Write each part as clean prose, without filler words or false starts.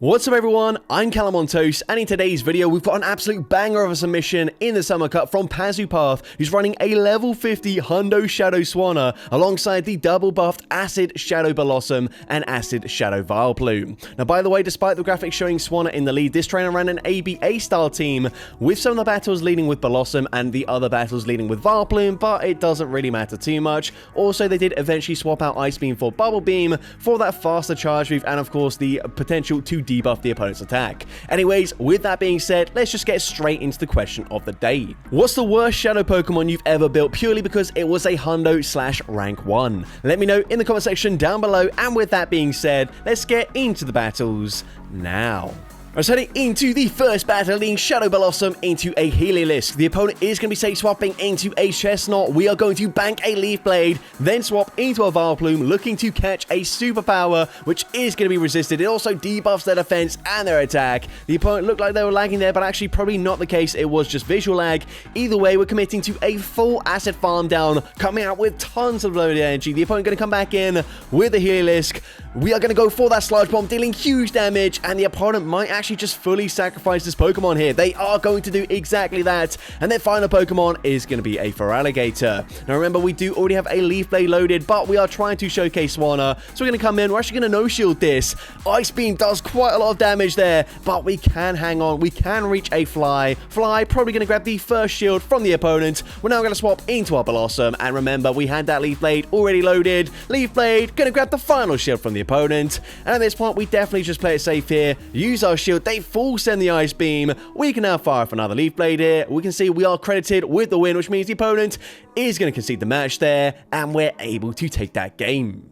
What's up everyone, I'm CallumOnToast, and in today's video we've got an absolute banger of a submission in the Summer Cup from Pazupath, who's running a level 50 Hundo Shadow Swanna alongside the double buffed Acid Shadow Blossom and Acid Shadow Vileplume. Now by the way, despite the graphics showing Swanna in the lead, this trainer ran an ABA style team with some of the battles leading with Blossom and the other battles leading with Vileplume, but it doesn't really matter too much. Also, they did eventually swap out Ice Beam for Bubble Beam for that faster charge move and of course the potential to debuff the opponent's attack. Anyways, with that being said, let's just get straight into the question of the day. What's the worst Shadow Pokemon you've ever built purely because it was a Hundo / rank 1? Let me know in the comment section down below, and with that being said, let's get into the battles now. I was heading into the first battle, leading Shadow Blossom into a Heliolisk. The opponent is going to be safe swapping into a Chestnut. We are going to bank a Leaf Blade, then swap into a Vileplume, looking to catch a Superpower, which is going to be resisted. It also debuffs their defense and their attack. The opponent looked like they were lagging there, but actually probably not the case. It was just visual lag. Either way, we're committing to a full Acid Farm down, coming out with tons of loaded energy. The opponent going to come back in with the Heliolisk. We are going to go for that Sludge Bomb, dealing huge damage, and the opponent might actually just fully sacrifice this Pokemon here. They are going to do exactly that, and their final Pokemon is going to be a Feraligatr. Now remember, we do already have a Leaf Blade loaded, but we are trying to showcase Swanna, so we're going to come in. We're actually going to no-shield this. Ice Beam does quite a lot of damage there, but we can hang on. We can reach a Fly. Fly probably going to grab the first shield from the opponent. We're now going to swap into our Blossom, and remember, we had that Leaf Blade already loaded. Leaf Blade going to grab the final shield from the opponent, and at this point, we definitely just play it safe here. Use our shield. They full send the Ice Beam. We can now fire off another Leaf Blade here. We can see we are credited with the win, which means the opponent is going to concede the match there, and we're able to take that game.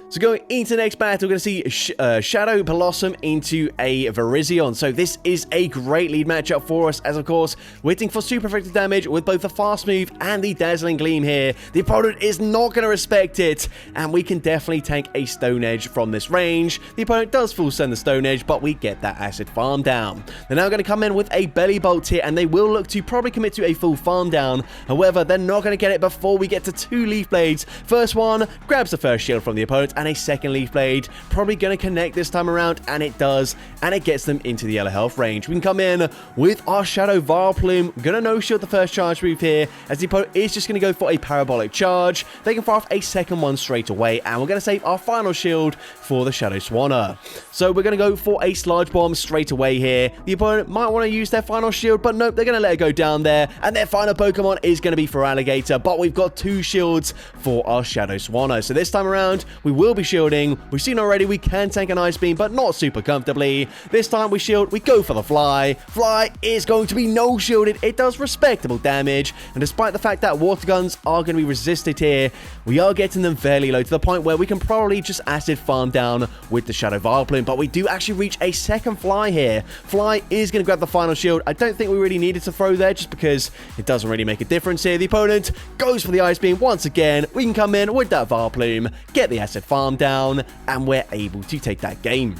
So going into the next battle, we're going to see Shadow Blossom into a Virizion. So this is a great lead matchup for us, as of course, we're hitting for super effective damage with both the fast move and the Dazzling Gleam here. The opponent is not going to respect it, and we can definitely tank a Stone Edge from this range. The opponent does full send the Stone Edge, but we get that Acid Farm down. They're now going to come in with a Belly Bolt here, and they will look to probably commit to a full farm down. However, they're not going to get it before we get to 2 Leaf Blades. First one grabs the first shield from the opponent, and a second Leaf Blade probably going to connect this time around, and it does, and it gets them into the yellow health range. We can come in with our Shadow Vileplume, gonna no-shield the first charge move here, as the opponent is just going to go for a Parabolic Charge. They can fire off a second one straight away, and we're going to save our final shield for the Shadow Swanna. So we're going to go for a Sludge Bomb straight away here. The opponent might want to use their final shield, but nope, they're going to let it go down there, and their final Pokemon is going to be Feraligatr, but we've got 2 shields for our Shadow Swanna. So this time around, we will be shielding. We've seen already we can tank an Ice Beam, but not super comfortably. This time we shield, we go for the Fly. Fly is going to be no-shielded. It does respectable damage, and despite the fact that Water Guns are going to be resisted here, we are getting them fairly low to the point where we can probably just Acid Farm down with the Shadow Vileplume, but we do actually reach a second Fly here. Fly is going to grab the final shield. I don't think we really needed to throw there just because it doesn't really make a difference here. The opponent goes for the Ice Beam once again. We can come in with that Vileplume, get the Acid Farm down, and we're able to take that game.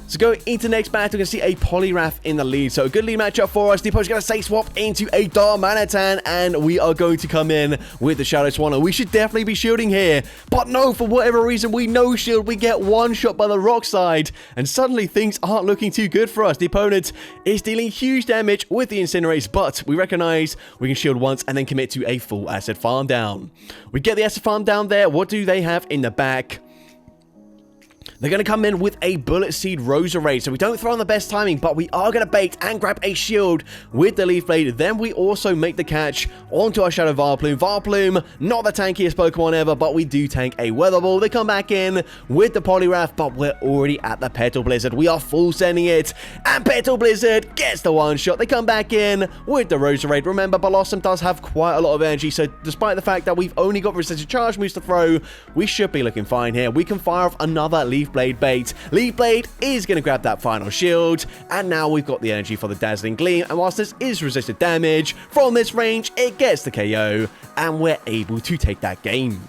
So going into the next battle, we're going to see a Poliwrath in the lead. So a good lead matchup for us. The opponent's going to safe swap into a Darmanitan, and we are going to come in with the Shadow Swanna. We should definitely be shielding here, but no, for whatever reason, we no shield. We get one shot by the rock side, and suddenly things aren't looking too good for us. The opponent is dealing huge damage with the Incinerates, but we recognize we can shield once and then commit to a full Acid Farm down. We get the Acid Farm down there. What do they have in the back? They're going to come in with a Bullet Seed Roserade, so we don't throw on the best timing, but we are going to bait and grab a shield with the Leaf Blade. Then we also make the catch onto our Shadow Vileplume. Vileplume, not the tankiest Pokemon ever, but we do tank a Weather Ball. They come back in with the Poliwrath, but we're already at the Petal Blizzard. We are full sending it, and Petal Blizzard gets the one shot. They come back in with the Roserade. Remember, Blossom does have quite a lot of energy, so despite the fact that we've only got resisted charge moves to throw, we should be looking fine here. We can fire off another Leaf Blade bait. Leaf Blade is going to grab that final shield, and now we've got the energy for the Dazzling Gleam, and whilst this is resisted damage from this range, it gets the KO, and we're able to take that game.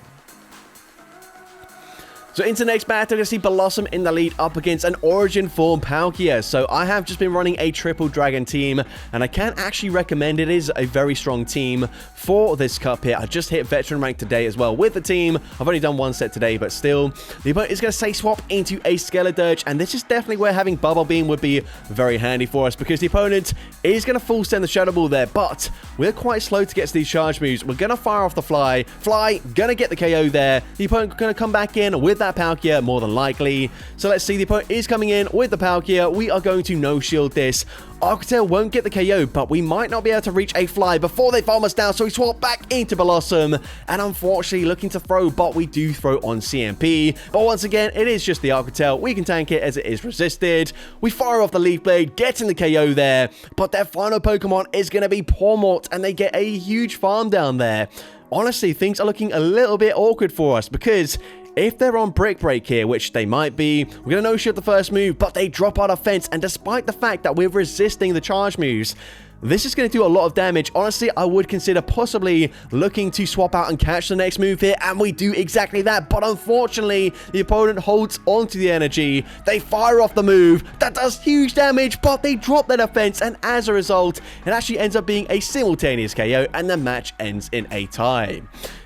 So into the next battle, we're going to see Blossom in the lead up against an Origin form Palkia. So I have just been running a triple dragon team, and I can actually recommend it is a very strong team for this cup here. I just hit veteran rank today as well with the team. I've only done one set today, but still. The opponent is going to say swap into a Skeledirge, and this is definitely where having Bubble Beam would be very handy for us, because the opponent is going to full send the Shadow Ball there, but we're quite slow to get to these charge moves. We're going to fire off the Fly. Fly, going to get the KO there. The opponent going to come back in with that Palkia, more than likely. So let's see, the opponent is coming in with the Palkia. We are going to no-shield this. Arctel won't get the KO, but we might not be able to reach a Fly before they farm us down, so we swap back into Blossom, and unfortunately looking to throw, but we do throw on CMP. But once again, it is just the Arctel. We can tank it as it is resisted. We fire off the Leaf Blade, getting the KO there, but their final Pokemon is going to be Pawmot, and they get a huge farm down there. Honestly, things are looking a little bit awkward for us, because if they're on Brick Break here, which they might be, we're going to no-shield the first move, but they drop our defense, and despite the fact that we're resisting the charge moves, this is going to do a lot of damage. Honestly, I would consider possibly looking to swap out and catch the next move here, and we do exactly that, but unfortunately, the opponent holds onto the energy. They fire off the move. That does huge damage, but they drop their defense, and as a result, it actually ends up being a simultaneous KO, and the match ends in a tie.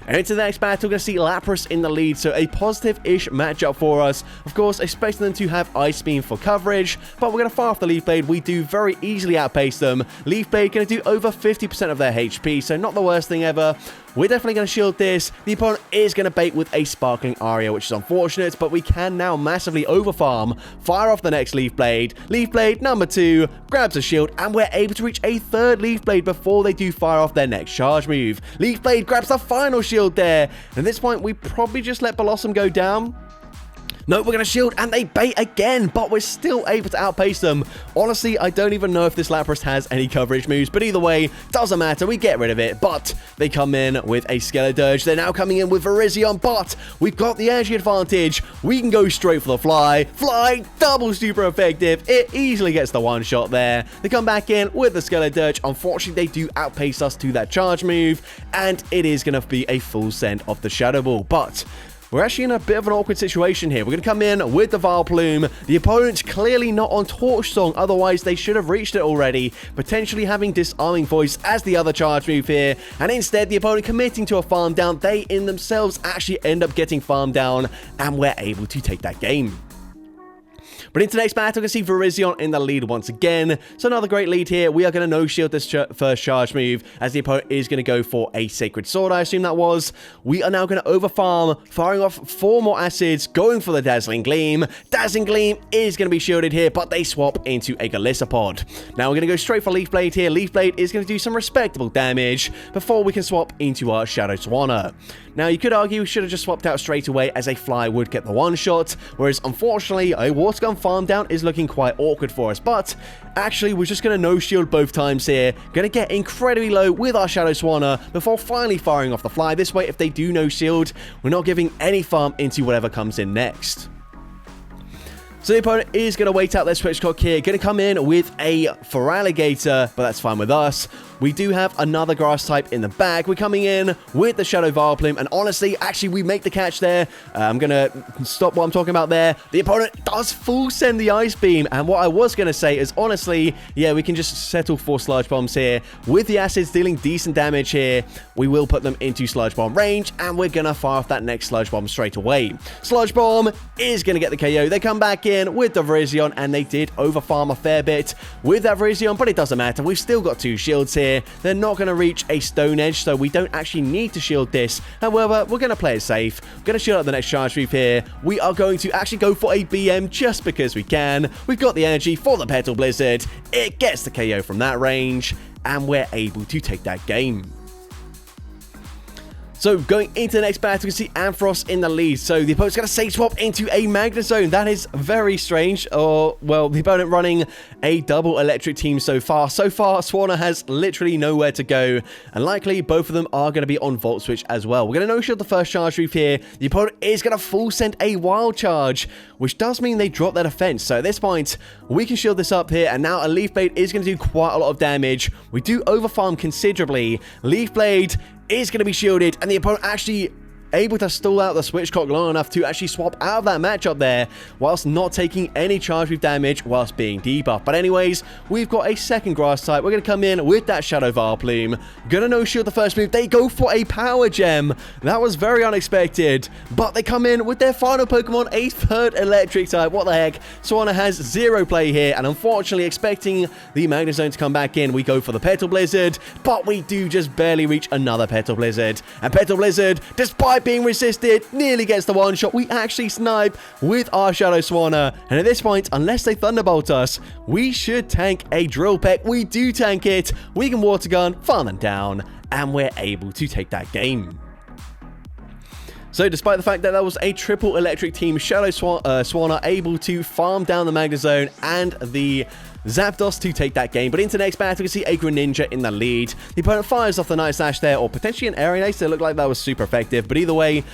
And into the next battle, we're going to see Lapras in the lead, so a positive-ish matchup for us. Of course, expecting them to have Ice Beam for coverage, but we're going to fire off the Leaf Blade. We do very easily outpace them. Leaf Blade going to do over 50% of their HP, so not the worst thing ever. We're definitely going to shield this. The opponent is going to bait with a Sparkling Aria, which is unfortunate, but we can now massively overfarm. Fire off the next Leaf Blade. Leaf Blade number 2 grabs a shield, and we're able to reach a third Leaf Blade before they do fire off their next charge move. Leaf Blade grabs the final shield there. At this point, we probably just let Blossom go down. No, we're going to shield, and they bait again, but we're still able to outpace them. Honestly, I don't even know if this Lapras has any coverage moves, but either way, doesn't matter. We get rid of it, but they come in with a Skeledirge. They're now coming in with Virizion, but we've got the energy advantage. We can go straight for the Fly. Fly, double super effective. It easily gets the one shot there. They come back in with the Skeledirge. Unfortunately, they do outpace us to that charge move, and it is going to be a full send of the Shadow Ball, but we're actually in a bit of an awkward situation here. We're going to come in with the Vileplume. The opponent's clearly not on Torch Song, otherwise they should have reached it already, potentially having Disarming Voice as the other charge move here, and instead the opponent committing to a farm down. They in themselves actually end up getting farmed down, and we're able to take that game. But into the next battle, we can see Virizion in the lead once again. So another great lead here. We are going to no-shield this first charge move, as the opponent is going to go for a Sacred Sword, I assume that was. We are now going to overfarm, firing off 4 more acids, going for the Dazzling Gleam. Dazzling Gleam is going to be shielded here, but they swap into a Galissapod. Now we're going to go straight for Leaf Blade here. Leaf Blade is going to do some respectable damage before we can swap into our Shadow Swanna. Now, you could argue we should have just swapped out straight away, as a Fly would get the one-shot, whereas unfortunately, a Water Gun farm down is looking quite awkward for us, but actually, we're just going to no-shield both times here. Going to get incredibly low with our Shadow Swanna before finally firing off the Fly. This way, if they do no-shield, we're not giving any farm into whatever comes in next. So the opponent is going to wait out their switch clock here. Going to come in with a Feraligatr, but that's fine with us. We do have another grass type in the bag. We're coming in with the Shadow Vileplume, and honestly, actually, we make the catch there. I'm going to stop what I'm talking about there. The opponent does full send the Ice Beam, and what I was going to say is, honestly, yeah, we can just settle for Sludge Bombs here. With the acids dealing decent damage here, we will put them into Sludge Bomb range, and we're going to fire off that next Sludge Bomb straight away. Sludge Bomb is going to get the KO. They come back in with the Virizion, and they did overfarm a fair bit with that Virizion, but it doesn't matter. We've still got 2 shields here. They're not going to reach a Stone Edge, so we don't actually need to shield this. However, we're going to play it safe. We're going to shield up the next charge move here. We are going to actually go for a BM just because we can. We've got the energy for the Petal Blizzard. It gets the KO from that range, and we're able to take that game. So, going into the next battle, you can see Ampharos in the lead. So, the opponent's going to Sage Swap into a Magnezone. That is very strange. Well, the opponent running a double electric team so far. So far, Swanna has literally nowhere to go. And likely, both of them are going to be on Volt Switch as well. We're going to no-shield the first charge move here. The opponent is going to full send a Wild Charge, which does mean they drop their defense. So, at this point, we can shield this up here. And now, a Leaf Blade is going to do quite a lot of damage. We do overfarm considerably. Leaf Blade is going to be shielded, and the opponent actually able to stall out the switch clock long enough to actually swap out of that matchup there, whilst not taking any charge with damage whilst being debuffed. But anyways, we've got a second grass type. We're going to come in with that Shadow Vileplume. Gonna no-shield the first move. They go for a power gem. That was very unexpected, but they come in with their final Pokemon, a third electric type. What the heck? Swanna has zero play here, and unfortunately, expecting the Magnezone to come back in, we go for the Petal Blizzard, but we do just barely reach another Petal Blizzard. And Petal Blizzard, despite being resisted, nearly gets the one-shot. We actually snipe with our Shadow Swanna, and at this point, unless they Thunderbolt us, we should tank a Drill Peck. We do tank it. We can Water Gun, farm them down, and we're able to take that game. So despite the fact that that was a triple electric team, Shadow Swanna able to farm down the Magnezone and the Zapdos to take that game. But into the next battle, we can see a Greninja in the lead. The opponent fires off the Night Slash there, or potentially an Aerial Ace. It looked like that was super effective. But either way,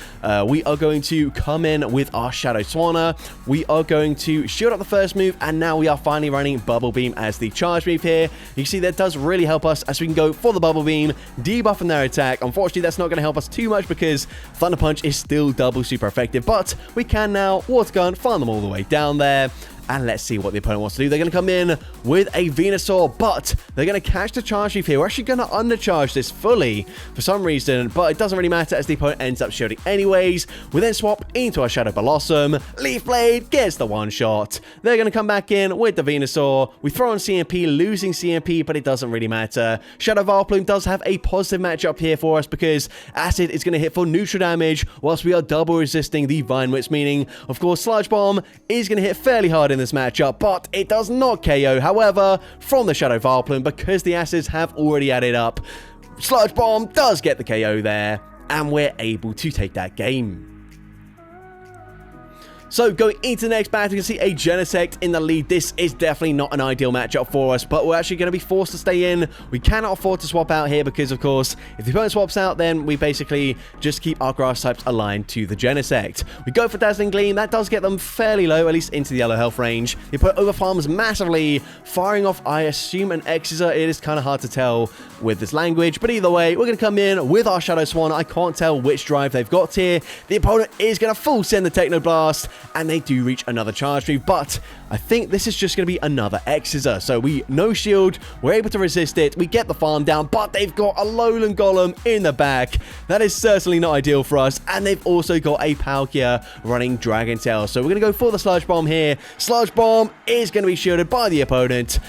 we are going to come in with our Shadow Swanna. We are going to shield up the first move, and now we are finally running Bubble Beam as the charge move here. You can see that does really help us as we can go for the Bubble Beam, debuffing their attack. Unfortunately, that's not going to help us too much because Thunder Punch is still double super effective. But we can now Water Gun, farm them all the way down there. And let's see what the opponent wants to do. They're going to come in with a Venusaur, but they're going to catch the charge leaf here. We're actually going to undercharge this fully for some reason, but it doesn't really matter as the opponent ends up shielding anyways. We then swap into our Shadow Blossom. Leaf Blade gets the one shot. They're going to come back in with the Venusaur. We throw on CMP, losing CMP, but it doesn't really matter. Shadow Vileplume does have a positive matchup here for us because Acid is going to hit for neutral damage whilst we are double resisting the Vine Whips, meaning, of course, Sludge Bomb is going to hit fairly hard in this matchup, but it does not KO. However, from the Shadow Vileplume, because the acids have already added up, Sludge Bomb does get the KO there, and we're able to take that game. So going into the next battle, you can see a Genesect in the lead. This is definitely not an ideal matchup for us, but we're actually going to be forced to stay in. We cannot afford to swap out here because, of course, if the opponent swaps out, then we basically just keep our grass types aligned to the Genesect. We go for Dazzling Gleam. That does get them fairly low, at least into the yellow health range. The opponent overfarms massively, firing off, I assume, an Exeter. It is kind of hard to tell with this language, but either way, we're going to come in with our Shadow Swan. I can't tell which drive they've got here. The opponent is going to full send the Techno Blast, and they do reach another charge move, but I think this is just going to be another Exeter. So we no shield, we're able to resist it, we get the farm down, but they've got a Lowland Golem in the back. That is certainly not ideal for us, and they've also got a Palkia running Dragon Tail. So we're going to go for the Sludge Bomb here. Sludge Bomb is going to be shielded by the opponent,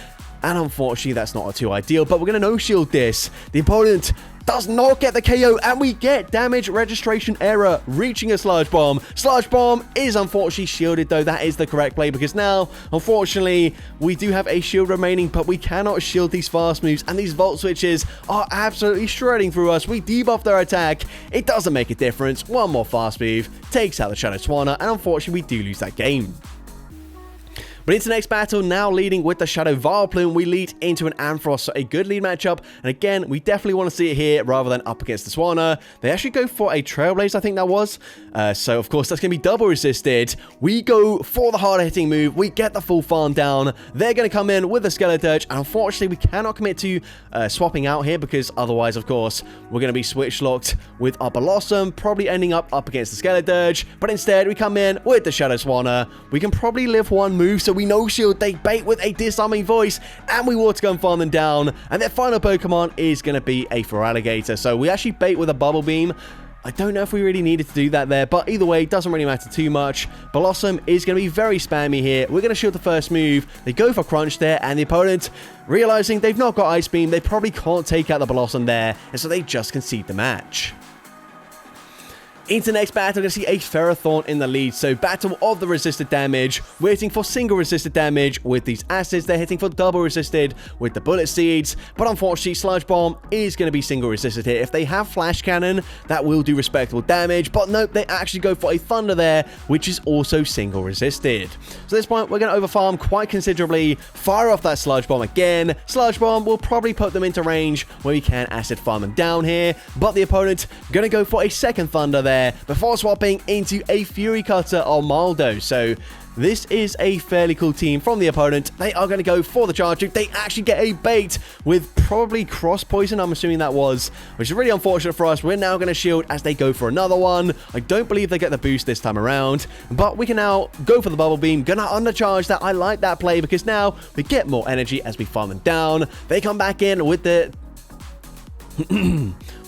and unfortunately that's not too ideal, but we're going to no shield this. The opponent does not get the KO, and we get damage registration error, reaching a Sludge Bomb. Sludge Bomb is unfortunately shielded, though. That is the correct play, because now, unfortunately, we do have a shield remaining, but we cannot shield these fast moves, and these Volt Switches are absolutely shredding through us. We debuff their attack. It doesn't make a difference. One more fast move takes out the Shadow Swanna, and unfortunately, we do lose that game. But into the next battle, now leading with the Shadow Vileplume, we lead into an Ampharos, so a good lead matchup. And again, we definitely want to see it here rather than up against the Swanna. They actually go for a Trailblaze, I think that was. So, of course, that's going to be double resisted. We go for the harder hitting move. We get the full farm down. They're going to come in with the Skeleturge. And unfortunately, we cannot commit to swapping out here because otherwise, of course, we're going to be switch locked with our Blossom, probably ending up against the Skeleturge. But instead, we come in with the Shadow Swanna. We can probably live one move, so we no shield, they bait with a disarming voice, and we Water Gun farm them down, and their final Pokemon is going to be a Feraligatr. So we actually bait with a Bubble Beam. I don't know if we really needed to do that there, but either way, it doesn't really matter too much. Blossom is going to be very spammy here. We're going to shield the first move. They go for Crunch there, and the opponent, realizing they've not got Ice Beam, they probably can't take out the Blossom there, and so they just concede the match. Into the next battle, we're going to see a Ferrothorn in the lead. So, battle of the resisted damage. We're hitting for single resisted damage with these acids. They're hitting for double resisted with the Bullet Seeds. But unfortunately, Sludge Bomb is going to be single resisted here. If they have Flash Cannon, that will do respectable damage. But nope, they actually go for a Thunder there, which is also single resisted. So, at this point, we're going to overfarm quite considerably. Fire off that Sludge Bomb again. Sludge Bomb will probably put them into range where we can acid farm them down here. But the opponent going to go for a second Thunder there. there before swapping into a Fury Cutter on Maldo. So this is a fairly cool team from the opponent. They are going to go for the charge. They actually get a bait with probably cross poison, I'm assuming that was, which is really unfortunate for us. We're now going to shield as they go for another one. I don't believe they get the boost this time around, but we can now go for the bubble beam. Gonna undercharge that. I like that play because now we get more energy as we farm them down. They come back in with the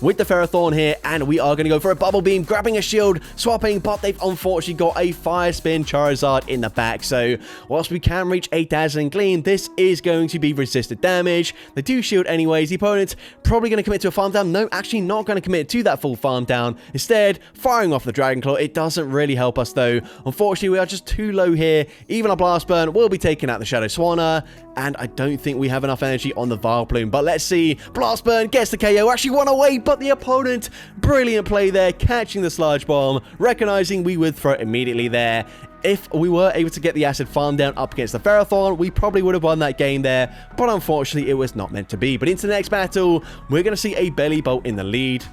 with the Ferrothorn here, and we are going to go for a bubble beam, grabbing a shield, swapping, but they've unfortunately got a fire spin Charizard in the back. So whilst we can reach a dazzling gleam, this is going to be resisted damage. They do shield anyways. The opponent probably going to commit to a farm down. No, actually not going to commit to that full farm down. Instead, firing off the Dragon Claw. It doesn't really help us though. Unfortunately, we are just too low here. Even a Blast Burn will be taking out the Shadow Swanna, and I don't think we have enough energy on the Vileplume. But let's see. Blast Burn gets the KO. Actually one away, but the opponent, brilliant play there, catching the Sludge Bomb, recognizing we would throw it immediately there. If we were able to get the Acid Farm down up against the Ferrothorn, we probably would have won that game there, but unfortunately it was not meant to be. But into the next battle, we're going to see a Belly Bolt in the lead.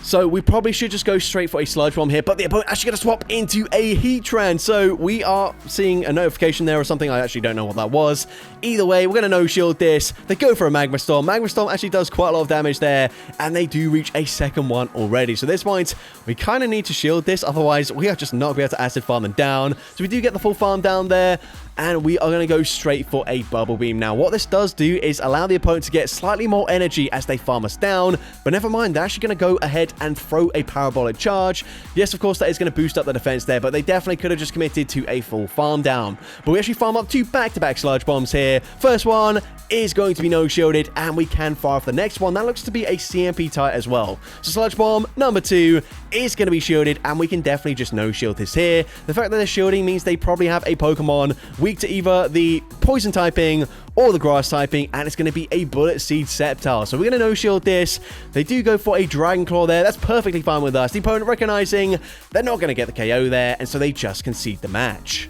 So we probably should just go straight for a Sludge Bomb here, but the opponent actually going to swap into a Heatran. So we are seeing a notification there or something. I actually don't know what that was. Either way, we're going to no-shield this. They go for a Magma Storm. Magma Storm actually does quite a lot of damage there, and they do reach a second one already. So at this point, we kind of need to shield this. Otherwise, we are just not going to be able to Acid Farm them down. So we do get the full farm down there, and we are going to go straight for a Bubble Beam. Now, what this does do is allow the opponent to get slightly more energy as they farm us down, but never mind, they're actually going to go ahead and throw a Parabolic Charge. Yes, of course, that is going to boost up the defense there, but they definitely could have just committed to a full farm down. But we actually farm up two back-to-back Sludge Bombs here. First one is going to be no-shielded, and we can fire off the next one. That looks to be a CMP type as well. So Sludge Bomb number 2 is going to be shielded, and we can definitely just no-shield this here. The fact that they're shielding means they probably have a Pokemon weak to either the Poison typing or the Grass typing, and it's going to be a Bullet Seed Sceptile. So we're going to no-shield this. They do go for a Dragon Claw there. That's perfectly fine with us. The opponent recognizing they're not going to get the KO there, and so they just concede the match.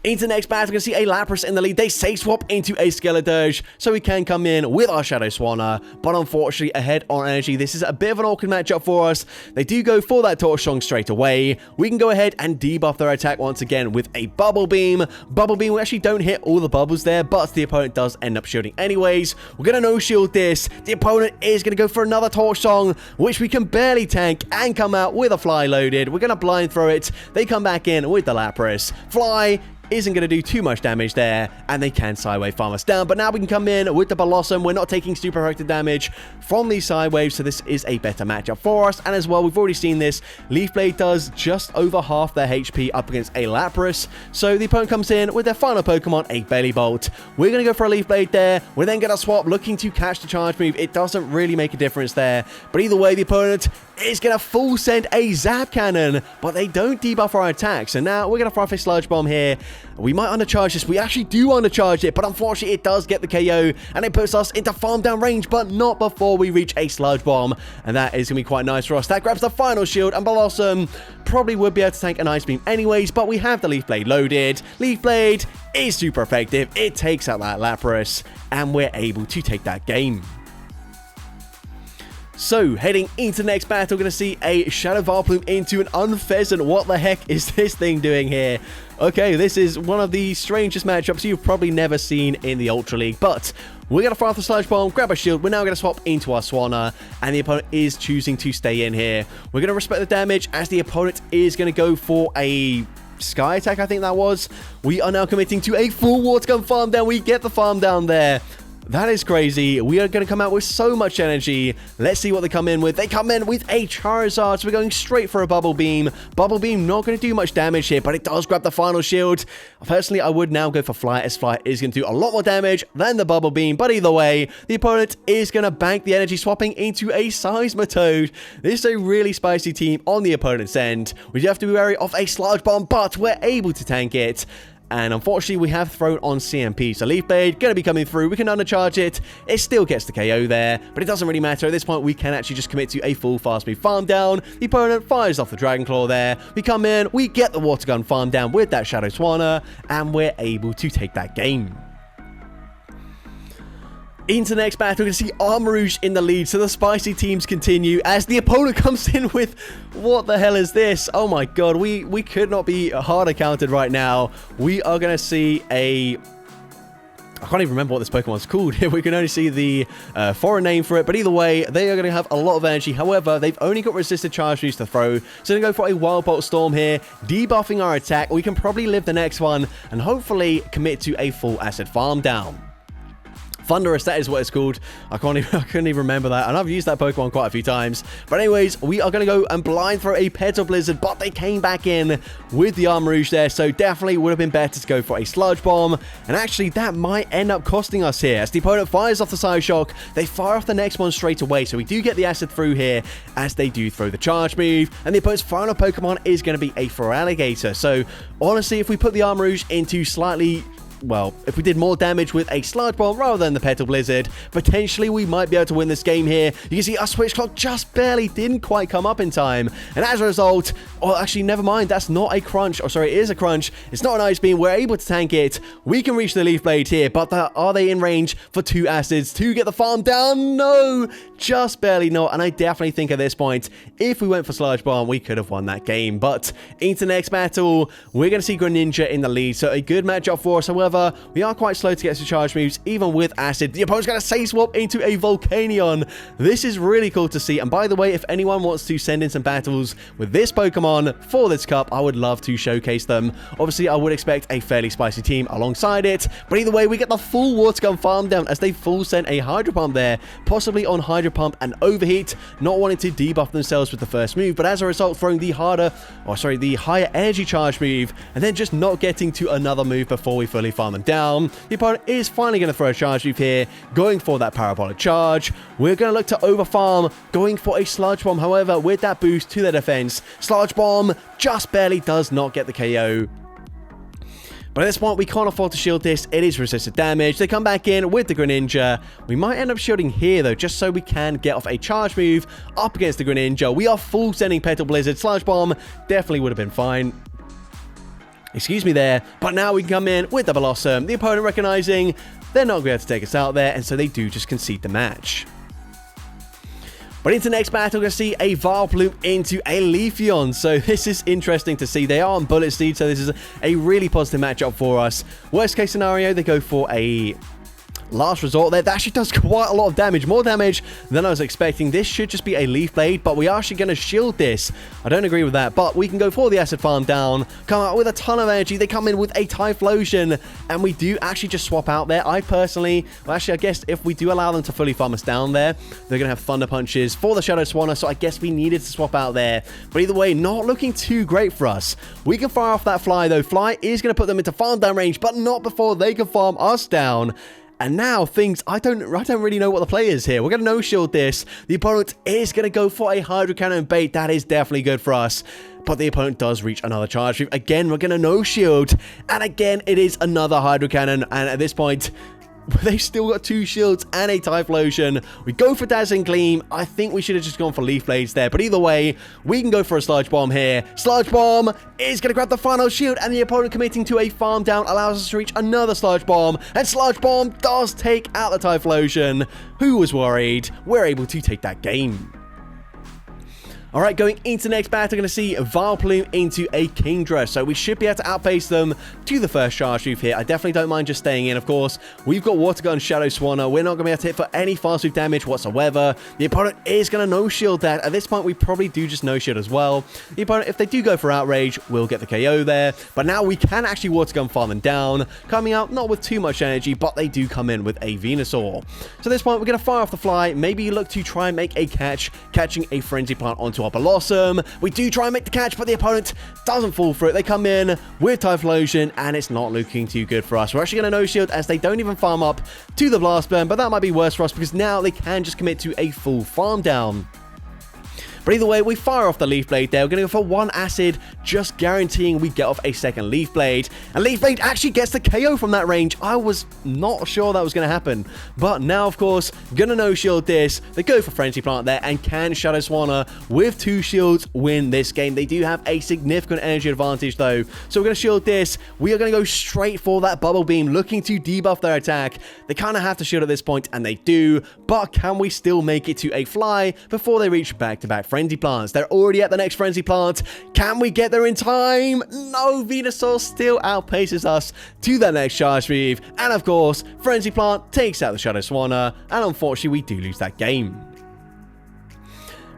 Into the next battle, we're going to see a Lapras in the lead. They safe swap into a Skeledirge, so we can come in with our Shadow Swanna, but unfortunately ahead on energy. This is a bit of an awkward matchup for us. They do go for that Torch Song straight away. We can go ahead and debuff their attack once again with a Bubble Beam. Bubble Beam, we actually don't hit all the bubbles there, but the opponent does end up shielding anyways. We're going to no-shield this. The opponent is going to go for another Torch Song, which we can barely tank and come out with a Fly loaded. We're going to blind throw it. They come back in with the Lapras. Fly isn't going to do too much damage there, and they can sidewave farm us down. But now we can come in with the Blossom. We're not taking super effective damage from these side waves, so this is a better matchup for us. And as well, we've already seen this. Leaf Blade does just over half their HP up against a Lapras. So the opponent comes in with their final Pokemon, a Belly Bolt. We're going to go for a Leaf Blade there. We're then going to swap, looking to catch the charge move. It doesn't really make a difference there. But either way, the opponent is going to full send a Zap Cannon, but they don't debuff our attack. So now we're going to fire off a Sludge Bomb here. We might undercharge this. We actually do undercharge it, but unfortunately it does get the KO, and it puts us into farm down range, but not before we reach a Sludge Bomb, and that is going to be quite nice for us. That grabs the final shield, and Blossom probably would be able to tank an Ice Beam anyways, but we have the Leaf Blade loaded. Leaf Blade is super effective. It takes out that Lapras, and we're able to take that game. So, heading into the next battle, we're going to see a Shadow Vileplume into an Unpheasant. What the heck is this thing doing here? Okay, this is one of the strangest matchups you've probably never seen in the Ultra League, but we're going to fire off the Sludge Bomb, grab a shield. We're now going to swap into our Swanna, and the opponent is choosing to stay in here. We're going to respect the damage as the opponent is going to go for a Sky Attack, I think that was. We are now committing to a full Water Gun farm down. We get the farm down there. That is crazy. We are going to come out with so much energy. Let's see what they come in with. They come in with a Charizard, so we're going straight for a Bubble Beam. Bubble Beam not going to do much damage here, but it does grab the final shield. Personally, I would now go for Fly, as Fly is going to do a lot more damage than the Bubble Beam, but either way, the opponent is going to bank the energy, swapping into a Seismitoad. This is a really spicy team on the opponent's end. We do have to be wary of a Sludge Bomb, but we're able to tank it. And unfortunately, we have thrown on CMP. So Leaf Blade going to be coming through. We can undercharge it. It still gets the KO there, but it doesn't really matter. At this point, we can actually just commit to a full fast move farm down. The opponent fires off the Dragon Claw there. We come in. We get the Water Gun farm down with that Shadow Swanna, and we're able to take that game. Into the next battle, we're going to see Armor Rouge in the lead, so the spicy teams continue as the opponent comes in with, what the hell is this? Oh my god, we could not be harder counted right now. We are going to see a... I can't even remember what this Pokemon's called. We can only see the foreign name for it, but either way, they are going to have a lot of energy. However, they've only got resisted charge moves to throw, so they're going to go for a Wild Bolt Storm here, debuffing our attack. We can probably live the next one and hopefully commit to a full acid farm down. Thunderous, that is what it's called. I couldn't even remember that, and I've used that Pokemon quite a few times. But anyways, we are going to go and blind throw a Petal Blizzard, but they came back in with the Armor Rouge there, so definitely would have been better to go for a Sludge Bomb. And actually, that might end up costing us here. As the opponent fires off the Psyshock, they fire off the next one straight away, so we do get the Acid through here, as they do throw the Charge move. And the opponent's final Pokemon is going to be a Feraligatr. So, honestly, if we put the Armor Rouge into slightly... well, if we did more damage with a Sludge Bomb rather than the Petal Blizzard, potentially we might be able to win this game here. You can see our Switch Clock just barely didn't quite come up in time. And as a result, oh, actually, never mind. That's not a crunch. Oh, sorry, it is a crunch. It's not an Ice Beam. We're able to tank it. We can reach the Leaf Blade here, but are they in range for 2 Acids to get the farm down? No, just barely not. And I definitely think at this point, if we went for Sludge Bomb, we could have won that game. But into the next battle, we're going to see Greninja in the lead. So a good matchup for us. However, we are quite slow to get to charge moves, even with Acid. The opponent's going to say swap into a Volcanion. This is really cool to see. And by the way, if anyone wants to send in some battles with this Pokemon for this cup, I would love to showcase them. Obviously, I would expect a fairly spicy team alongside it. But either way, we get the full Water Gun farm down as they full send a Hydro Pump there, possibly on Hydro Pump and Overheat, not wanting to debuff themselves with the first move, but as a result, throwing the higher energy charge move, and then just not getting to another move before we fully farm them down. The opponent is finally going to throw a charge move here, going for that Parabolic Charge. We're going to look to overfarm, going for a Sludge Bomb. However, with that boost to their defense, Sludge Bomb just barely does not get the KO. But at this point, we can't afford to shield this. It is resisted damage. They come back in with the Greninja. We might end up shielding here, though, just so we can get off a charge move up against the Greninja. We are full sending Petal Blizzard. Sludge Bomb definitely would have been fine. Excuse me there, but now we can come in with the Blossom. The opponent recognizing they're not going to be able to take us out there, and so they do just concede the match. But into the next battle, we're going to see a Vileplume into a Leafeon. So this is interesting to see. They are on Bullet Seed, so this is a really positive matchup for us. Worst case scenario, they go for a last resort there. That actually does quite a lot of damage, more damage than I was expecting. This should just be a Leaf Blade, but we are actually going to shield this. I don't agree with that, but we can go for the Acid Farm down, come out with a ton of energy. They come in with a Typhlosion, and we do actually just swap out there. I personally, well, actually, I guess if we do allow them to fully farm us down there, they're going to have Thunder Punches for the Shadow Swanna, so I guess we needed to swap out there. But either way, not looking too great for us. We can fire off that Fly, though. Fly is going to put them into farm down range, but not before they can farm us down. And now things, I don't really know what the play is here. We're going to no-shield this. The opponent is going to go for a Hydro Cannon bait. That is definitely good for us. But the opponent does reach another charge move. Again, we're going to no-shield. And again, it is another Hydro Cannon. And at this point, they've still got 2 shields and a Typhlosion. We go for Dazzling Gleam. I think we should have just gone for Leaf Blades there. But either way, we can go for a Sludge Bomb here. Sludge Bomb is going to grab the final shield, and the opponent committing to a farm down allows us to reach another Sludge Bomb. And Sludge Bomb does take out the Typhlosion. Who was worried? We're able to take that game. Alright, going into the next battle, we're going to see Vileplume into a Kingdra. So we should be able to outpace them to the first charge move here. I definitely don't mind just staying in, of course. We've got Water Gun, Shadow Swanna. We're not going to be able to hit for any fast move damage whatsoever. The opponent is going to no-shield that. At this point, we probably do just no-shield as well. The opponent, if they do go for Outrage, will get the KO there. But now we can actually Water Gun farm them down. Coming out, not with too much energy, but they do come in with a Venusaur. So at this point, we're going to fire off the Fly. Maybe look to try and make a catch, catching a Frenzy Plant onto our Blossom. We do try and make the catch, but the opponent doesn't fall for it. They come in with Typhlosion, and it's not looking too good for us. We're actually going to no-shield as they don't even farm up to the Blast Burn, but that might be worse for us because now they can just commit to a full farm down. But either way, we fire off the Leaf Blade there. We're going to go for one acid, just guaranteeing we get off a second Leaf Blade. And Leaf Blade actually gets the KO from that range. I was not sure that was going to happen. But now, of course, going to no-shield this. They go for Frenzy Plant there, and can Shadow Swanna with 2 shields win this game? They do have a significant energy advantage, though. So we're going to shield this. We are going to go straight for that Bubble Beam, looking to debuff their attack. They kind of have to shield at this point, and they do. But can we still make it to a fly before they reach back-to-back Frenzy Plants? They're already at the next Frenzy Plant. Can we get there in time? No, Venusaur still outpaces us to that next charge move. And of course, Frenzy Plant takes out the Shadow Swanna, and unfortunately, we do lose that game.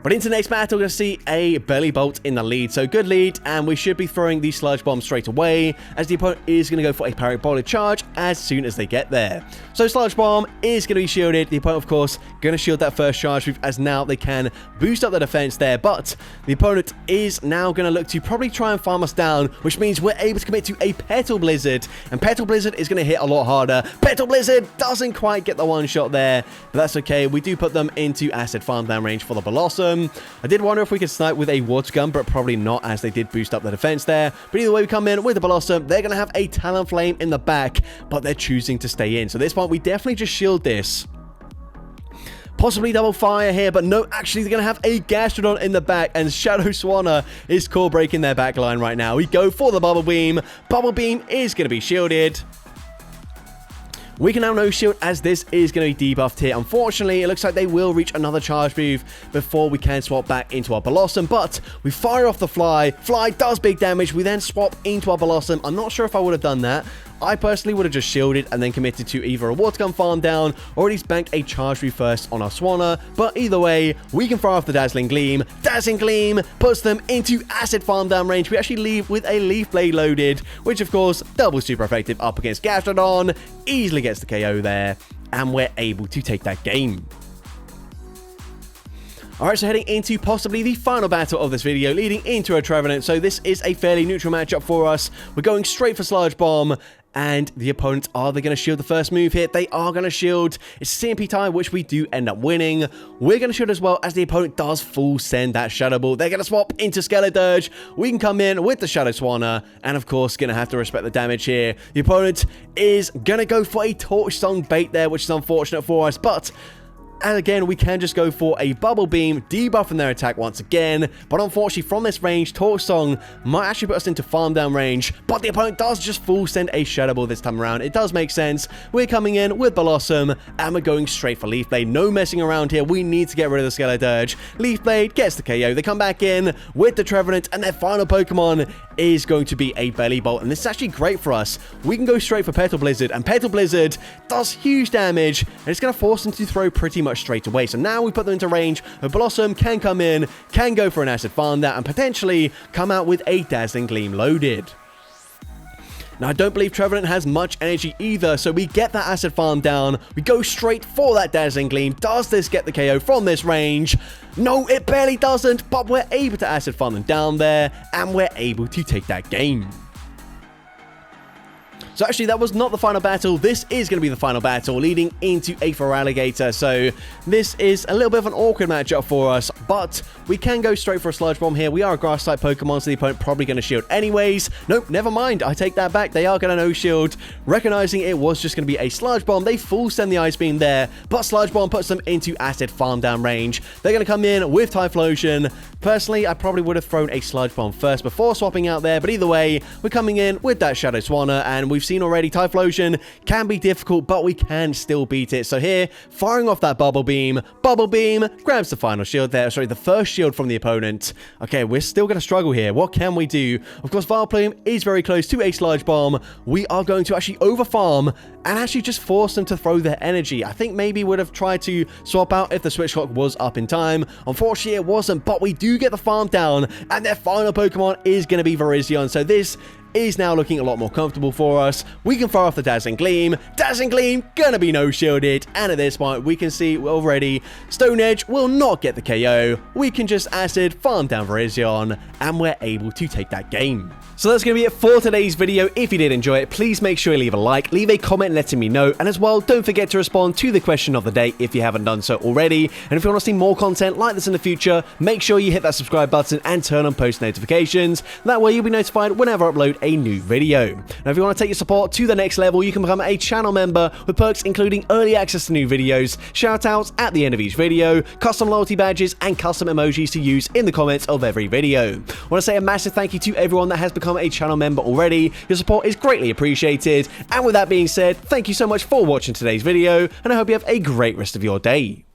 But into the next battle, we're going to see a Belly Bolt in the lead. So good lead, and we should be throwing the Sludge Bomb straight away, as the opponent is going to go for a Parabolic Charge as soon as they get there. So Sludge Bomb is going to be shielded. The opponent, of course, going to shield that first charge move, as now they can boost up the defense there. But the opponent is now going to look to probably try and farm us down, which means we're able to commit to a Petal Blizzard. And Petal Blizzard is going to hit a lot harder. Petal Blizzard doesn't quite get the one shot there, but that's okay. We do put them into Acid Farm down range for the Blossom. I did wonder if we could snipe with a Water Gun, but probably not, as they did boost up the defense there. But either way, we come in with the Blossom. They're going to have a Talonflame in the back, but they're choosing to stay in. So this point, we definitely just shield this. Possibly double fire here, but no, actually they're going to have a Gastrodon in the back, and Shadow Swanna is core breaking their back line right now. We go for the Bubble Beam. Bubble Beam is going to be shielded. We can now no-shield, as this is going to be debuffed here. Unfortunately, it looks like they will reach another charge move before we can swap back into our Blossom, but we fire off the Fly. Fly does big damage. We then swap into our Blossom. I'm not sure if I would have done that. I personally would have just shielded and then committed to either a Water Gun farm down or at least banked a charge move first on our Swanna. But either way, we can fire off the Dazzling Gleam. Dazzling Gleam puts them into Acid Farm down range. We actually leave with a Leaf Blade loaded, which of course double super effective up against Gastrodon. Easily gets the KO there, and we're able to take that game. Alright, so heading into possibly the final battle of this video, leading into a Trevenant. So this is a fairly neutral matchup for us. We're going straight for Sludge Bomb, and the opponents, are they going to shield the first move here? They are going to shield. It's CMP tie, which we do end up winning. We're going to shield as well, as the opponent does full send that Shadow Ball. They're going to swap into Skeledirge. We can come in with the Shadow Swanna, and of course, going to have to respect the damage here. The opponent is going to go for a Torch Song bait there, which is unfortunate for us, but and again, we can just go for a Bubble Beam, debuffing their attack once again. But unfortunately, from this range, Torch Song might actually put us into farm down range. But the opponent does just full send a Shadow Ball this time around. It does make sense. We're coming in with Blossom, and we're going straight for Leaf Blade. No messing around here. We need to get rid of the Skeledirge. Leaf Blade gets the KO. They come back in with the Trevenant, and their final Pokemon is going to be a Belly Bolt. And this is actually great for us. We can go straight for Petal Blizzard, and Petal Blizzard does huge damage, and it's going to force them to throw pretty much straight away. So now we put them into range. A Blossom can come in, can go for an Acid Farm that, and potentially come out with a Dazzling Gleam loaded. Now, I don't believe Trevenant has much energy either, so we get that Acid Farm down. We go straight for that Dazzling Gleam. Does this get the KO from this range? No, it barely doesn't, but we're able to Acid Farm them down there, and we're able to take that game. So actually, that was not the final battle. This is going to be the final battle, leading into a Feraligatr. So this is a little bit of an awkward matchup for us, but we can go straight for a Sludge Bomb here. We are a Grass-type Pokemon, so the opponent probably going to shield anyways. Nope, never mind. I take that back. They are going to no-shield. Recognizing it was just going to be a Sludge Bomb, they full send the Ice Beam there, but Sludge Bomb puts them into Acid Farm down range. They're going to come in with Typhlosion. Personally, I probably would have thrown a Sludge Bomb first before swapping out there, but either way, we're coming in with that Shadow Swanna, and we've seen already Typhlosion can be difficult, but we can still beat it. So here, firing off that Bubble Beam grabs the final shield there, sorry, the first shield from the opponent. Okay, we're still going to struggle here. What can we do? Of course, Vileplume is very close to a Sludge Bomb. We are going to actually overfarm and actually just force them to throw their energy. I think maybe would have tried to swap out if the switch clock was up in time. Unfortunately, it wasn't, but we do get the farm down, and their final Pokemon is going to be Virizion. So this is now looking a lot more comfortable for us. We can fire off the Dazzling Gleam. Dazzling Gleam gonna be no-shielded, and at this point we can see already Stone Edge will not get the KO. We can just Acid, farm down Virizion, and we're able to take that game. So that's going to be it for today's video. If you did enjoy it, please make sure you leave a like, leave a comment letting me know, and as well, don't forget to respond to the question of the day if you haven't done so already. And if you want to see more content like this in the future, make sure you hit that subscribe button and turn on post notifications. That way you'll be notified whenever I upload a new video. Now, if you want to take your support to the next level, you can become a channel member with perks including early access to new videos, shoutouts at the end of each video, custom loyalty badges, and custom emojis to use in the comments of every video. I want to say a massive thank you to everyone that has become a channel member already. Your support is greatly appreciated. And with that being said, thank you so much for watching today's video, and I hope you have a great rest of your day.